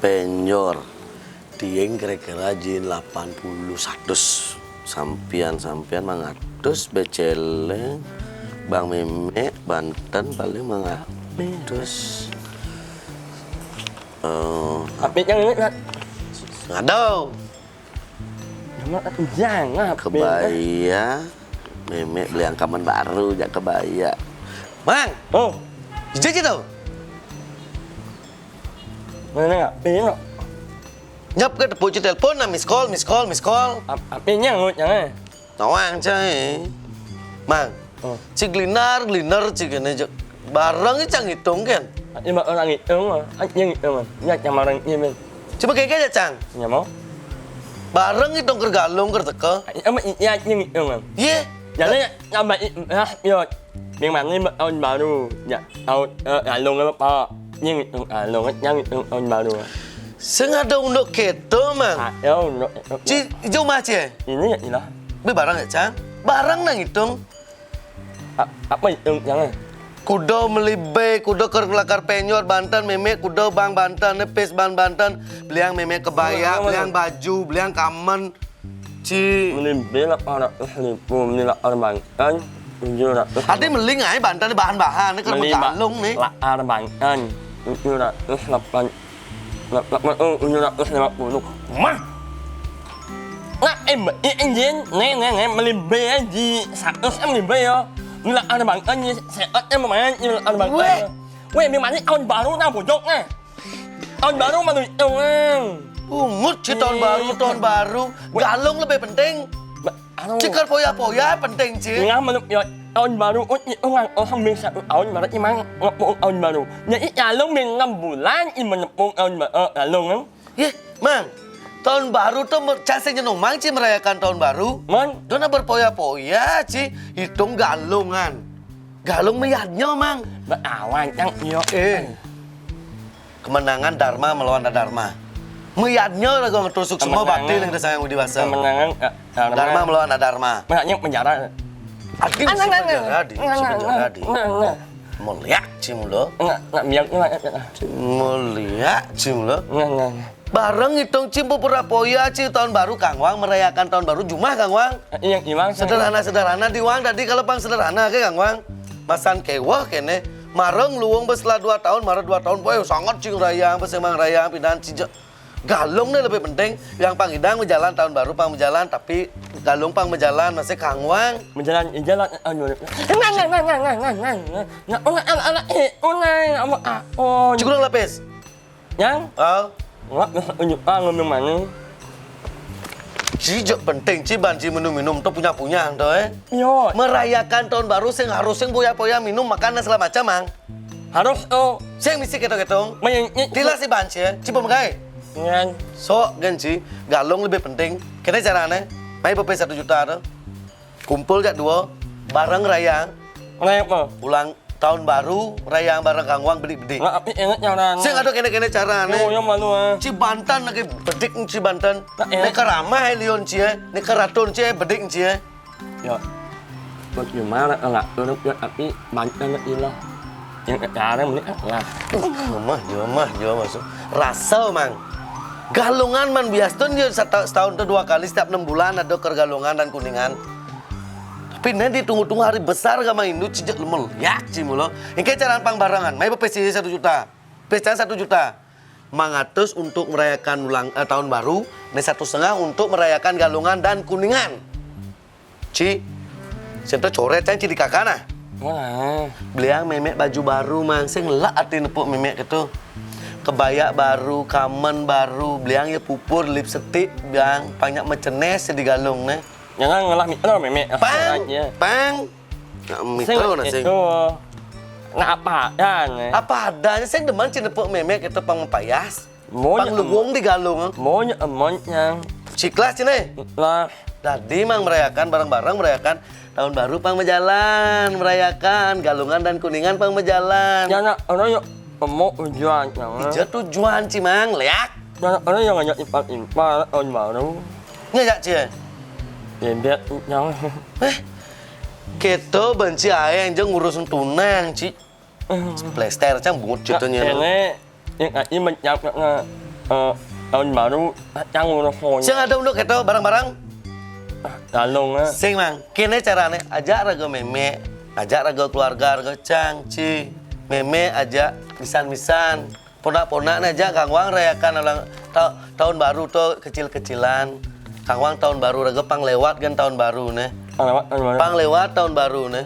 penyor dieng kira-kira jin 80 100 sampian mangatus beceleng Bang Meme Banten paling mangatus Apit yang ini kan ngadau jangan kebaya Meme beli angkaman baru jak kebaya Mang oh jijik tau mana nggak pinyak nyap ke depo telepon na miss call apitnya ngut jangan tawang cai Mang si glinar cik kene barang ini cang hitung kan nhưng mà orang ngitung mah yang ngitung mah ya yang orang ini coba kayak aja cang ya mau barang hitung kergalung kerteka ama ya yang ngitung mah ye jadi nambah yo miếng mặn ini tahun baru ya tahun alung apa yang ngitung alung yang ngitung tahun baru sengaja untuk keto mang yo ci jauh mah cie ini ya ilah beli barang ya cang barang nang hitung apa hitung jangan kudo melibe, kudo kelakar penyor Banten, Meme kudo Bang Banten, nepes Bang Banten, beliang Meme kebaya, beliang baju, beliang kamen, ci. Melibe lah orang ribu, melihat orang Banten, 700. Hati meling aja Banten bahan-bahan, ini kan bergalung nih. Lah orang Banten, 708, 750. Mah, nah em jen, nè melibe aja, 100 melibe ya. Như là ăn bằng anh sẽ ớt em mà như là ăn bằng anh quê miếng mặn ăn baru nào bổ chốt nè ăn baru mà tụi ông Ungut sih tahun baru, galung lebih penting. Cikar poya-poya penting sih. Nga mà ya tahun baru orang miếng satu tahun baru emang ngepung tahun baru jadi galung miếng 6 bulan emang ngepung tahun galung kan Ye, Mang, tahun baru tuh casing nyenong mang sih merayakan tahun baru. Man, Dona berpoya-poya sih, hitung galungan. Galung meyadnya mang. berawan yang yo Kemenangan Dharma melawan Dharma. Meyadnya lah gue ngetusuk semua batil yang disayang di basah. kemenangan Dharma melawan Dharma. menangnya penjara Adi mesti penjara di. Mulia sih mulo. nggak biar Mulia sih mulo. nggak Bareng hitung cimpu pura-poya sih tahun baru Kang Wang merayakan tahun baru Jumah Kang Wang. yang imang Sederhana di Wang tadi kalau pang sederhana ke Kang Wang. Masan kewah kene mareng luwung setelah 2 tahun marah 2 tahun boy sangat cing rayang emang rayang pindahan cijak. Galung nih lebih penting yang pang hidang menjalan tahun baru pang menjalan tapi galung pang menjalan masih Kang Wang. menjalan Cukup lapis. yang Oh. ngomong mana Cijak penting ciban ci minum-minum tuh punya tuh yo merayakan tahun baru sing harus sing poya-poya minum makanan segala macam mang. harus Sing misi gitu-gitu. main Tila si banci ya, cipa megai. yang So genci galung lebih penting. Kita caranya, main pepe 1 juta tuh. Kumpul jak 2 bareng rayang apa ulang tahun baru rayang bareng Kang Wang bedik-bedik. nggak api enak nyaran Sing ada kene-kene carane. yang malu Cibantan lagi bedik Cibantan. Enak. Nek ramah lion cie, nek ratun cie bedik cie. ya bagaimana enggak turun tapi banyak ilah yang sekarang ini lah Jomah masuk. Rasa mang. Galungan man biasa dia setahun tuh 2 kali setiap 6 bulan ada kergalungan dan kuningan. Tapi nanti tunggu-tunggu hari besar sama Indo cijak lemel ya cimulo. Ini cara pang barangan. Mai PC 1 juta. PC 1 juta. Mangatus untuk merayakan tahun baru, dan 1,5 untuk merayakan galungan dan kuningan. Ci, sentuh coret can di kakana. wah Beliang memek baju baru mang, sing lak ati nepuk memek gitu. Kebaya baru, kamen baru, beliang ya pupur, lipstick, biang banyak mecenes di galung nih. jangan ngelah mitra memek Pang. Nggak mitro na sing. nah apa dan Apa adanya sing demen cinepuk memek itu pang mempayas. mau Pang luwung di galung. mau emon yang Ciklas cine. lah Tadi mang merayakan bareng-bareng merayakan tahun baru pang menjalan, merayakan galungan dan kuningan pang menjalan. jangan orang yang mau tujuan jangan Ija tujuan cimang leak. jangan orang yang ngajak impal tahun baru Ngajak cie. ya biar jangan Kita benci aja yang ngurusin tunang ci. Plaster cang bungut cetunya. Ini yang ini menjawab tahun baru yang ngurus Sing ada untuk kita barang-barang. galung Sing mang, kene carane ajak raga meme, ajak raga keluarga, raga cangci, meme ajak misan-misan, ponak-ponak ajak Kang Wang rayakan ulang tahun baru tuh kecil-kecilan. Kang Wang tahun baru raga pang lewat kan tahun baru nih. lewat tahun baru Pang lewat tahun baru nih.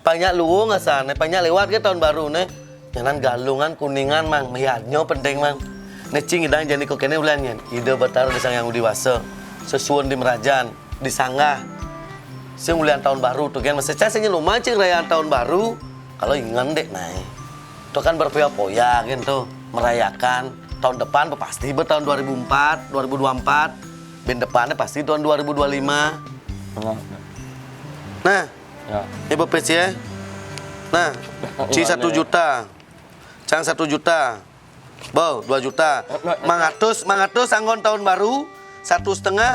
Banyak luwung asane, banyak lewat ke tahun baru nih. Jangan galungan kuningan mang, meyadnya penting mang. Necing idang jadi kok kene ulannya. Ide bertaruh di sang yang diwasa. Sesuun di merajan, di sanggah. Sing ulian tahun baru tuh kan mesti casanya lu mancing rayaan tahun baru. Kalau ingat dek naik. Itu kan berpoya-poya kan tuh merayakan tahun depan pasti tahun 2004, 2024. Ben depannya pasti tahun 2025. Nah, ya Ibu PC ya. Nah, Ci 1 juta. Cang 1 juta. Bow 2 juta. Mangatus anggon tahun baru. 1,5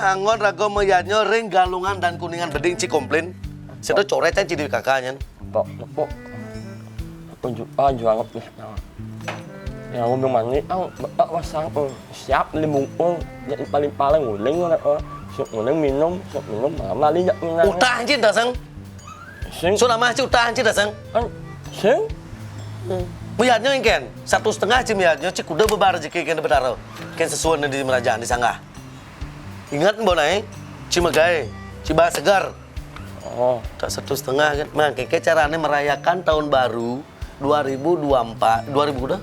anggon rago meyadnya ring galungan dan kuningan beding Ci komplain. Saya coret aja di kakaknya. Pok jual nih ya aku bilang mani bapak wasang siap limbung jadi paling nguling sup nguling minum malam lali jak minum Utah anjir dah sang. sing So nama Ci utah anjir dah sang. sing Meyadnya yang ken 1,5 Ci meyadnya Ci kuda bebar rezeki ken bedaro. Ken sesuai di merajaan di sanggah. Ingat mbok naik Ci megai, Ci bah segar. oh Tak 1,5 kan. Mang keke carane merayakan tahun baru 2024, 2000 udah?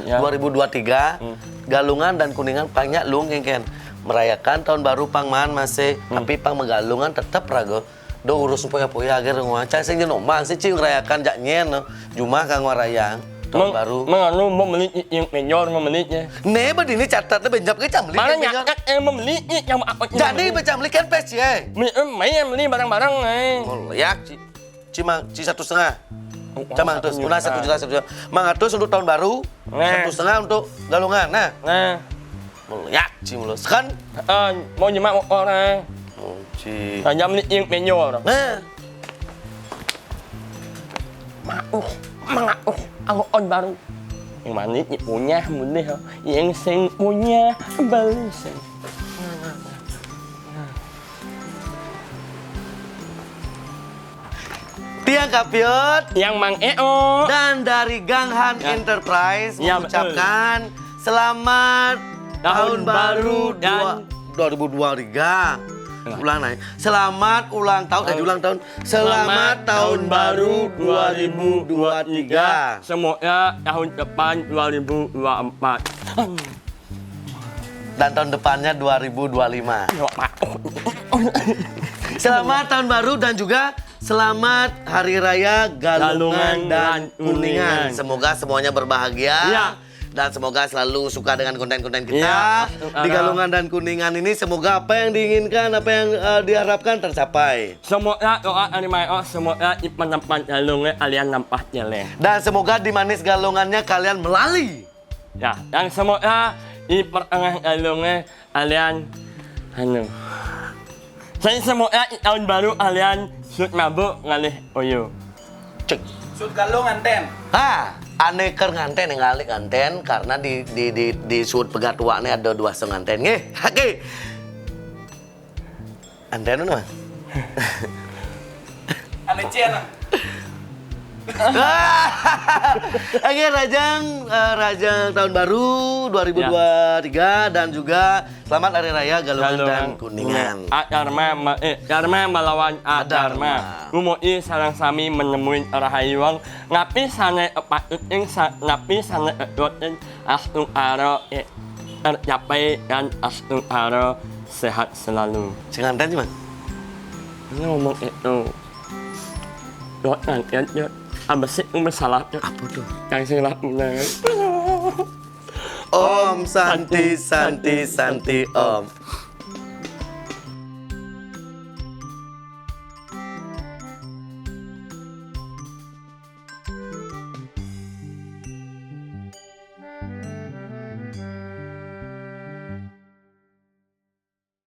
ya 2023 galungan dan kuningan banyak lung kan merayakan tahun baru pangman masih tapi pang megalungan tetap rago do urus poya-poya agar ngaca sing jeung mang sih cing rayakan jak nyen Jumah kang warayang tahun baru menganu mau beli yang menyor mau belinya ne bedini catat benjap ke camli mana nyakat mau beli yang apa jadi becamli kan pes ye main beli barang-barang ngoliak Ci 1,5 Camang terus, una 1 juta, 1 juta. Mangatus untuk tahun baru, 1,5 untuk galungan. Nah, melihat Ci mulus kan? Mau nyemak orang. Ci. Hanya beli yang menyor. Nah, Mangauh, aku on baru. Yang mana punya, mulai yang sing punya beli sing. Tiang Kapiot Yang Mang Eo dan dari Ganghan Ya. Enterprise Ya, mengucapkan selamat tahun baru dan 2023. Ulang naik. Selamat ulang tahun, ulang tahun. Selamat tahun baru 2023. Semoga tahun depan 2024. Dan tahun depannya 2025. Selamat tahun baru dan juga selamat Hari Raya Galungan dan Kuningan. Semoga semuanya berbahagia. Ya. Dan semoga selalu suka dengan konten-konten kita. Ya. Di Galungan dan Kuningan ini semoga apa yang diinginkan, apa yang diharapkan tercapai. Semoga doa animayo, semoga di penempat galungnya kalian nampak jelek. Dan semoga di manis galungannya kalian melalui. Ya, dan semoga di pertengahan galungnya kalian saya semoga di tahun baru kalian sud mabuk ngalih oyo. Cek. Sud galung anten. Aneh ker nganten yang ngalik nganten karena di sud pegatua ini ada 2 nganten nge. Oke. Anten mana? Ane cien. Oke, Rajang tahun baru 2023 dan juga selamat Hari Raya Galungan dan Kuningan. Dharma melawan Adharma. Umoi sarang sami menemui rahayuang ngapi sana patuteng ngapi sana edoten astung aro tercapai dan astung aro sehat selalu. Sing nganten cuma. Ini ngomong itu. Dot nganten apa sih masalah Apa tuh? yang salah mulai Om Santi Santi Santi Om.